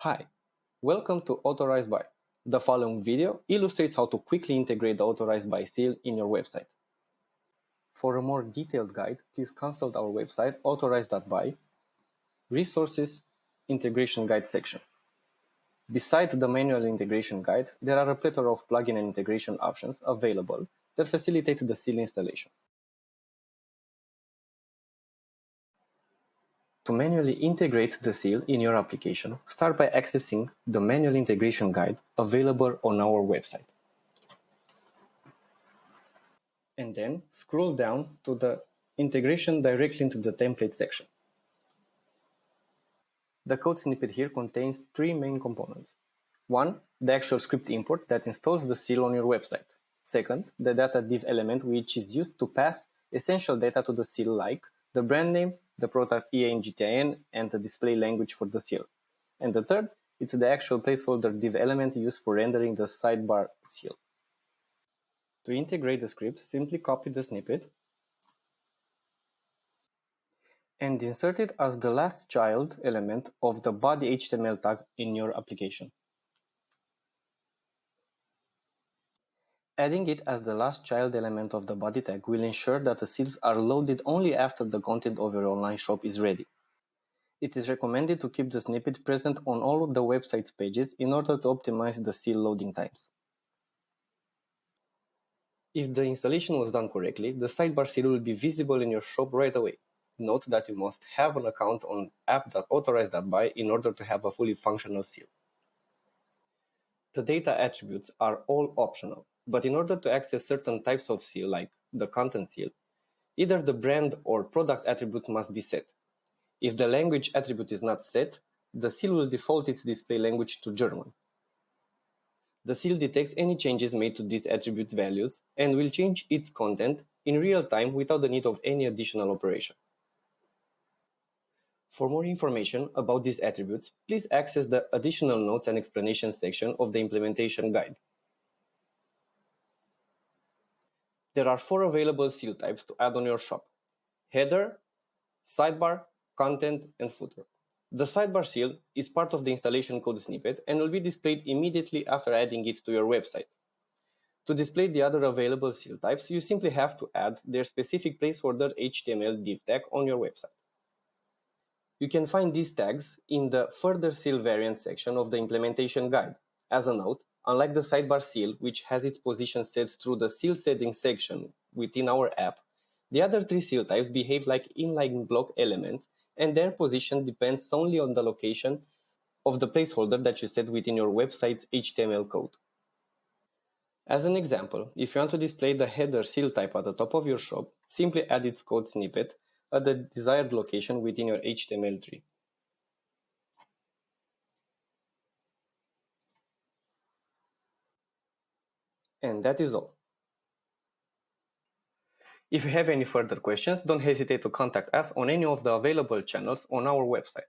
Hi, welcome to Authorized by. The following video illustrates how to quickly integrate the Authorized by seal in your website. For a more detailed guide, please consult our website authorized.by, Resources, Integration Guide section. Besides the manual integration guide, there are a plethora of plugin and integration options available that facilitate the seal installation. To manually integrate the seal in your application, start by accessing the manual integration guide available on our website. And then scroll down to the integration directly into the template section. The code snippet here contains three main components. One, the actual script import that installs the seal on your website. Second, the data div element which is used to pass essential data to the seal like the brand name, the product EAN GTIN, and the display language for the seal. And the third, it's the actual placeholder div element used for rendering the sidebar seal. To integrate the script, simply copy the snippet and insert it as the last child element of the body HTML tag in your application. Adding it as the last child element of the body tag will ensure that the seals are loaded only after the content of your online shop is ready. It is recommended to keep the snippet present on all of the website's pages in order to optimize the seal loading times. If the installation was done correctly, the sidebar seal will be visible in your shop right away. Note that you must have an account on app.authorized.by in order to have a fully functional seal. The data attributes are all optional, but in order to access certain types of seal, like the content seal, either the brand or product attributes must be set. If the language attribute is not set, the seal will default its display language to German. The seal detects any changes made to these attribute values and will change its content in real time without the need of any additional operation. For more information about these attributes, please access the additional notes and explanations section of the implementation guide. There are 4 available seal types to add on your shop: header, sidebar, content, and footer. The sidebar seal is part of the installation code snippet and will be displayed immediately after adding it to your website. To display the other available seal types, you simply have to add their specific placeholder HTML div tag on your website. You can find these tags in the Further Seal Variants section of the implementation guide. As a note, unlike the sidebar seal, which has its position set through the seal settings section within our app, the other 3 seal types behave like inline block elements, and their position depends solely on the location of the placeholder that you set within your website's HTML code. As an example, if you want to display the header seal type at the top of your shop, simply add its code snippet at the desired location within your HTML tree. And that is all. If you have any further questions, don't hesitate to contact us on any of the available channels on our website.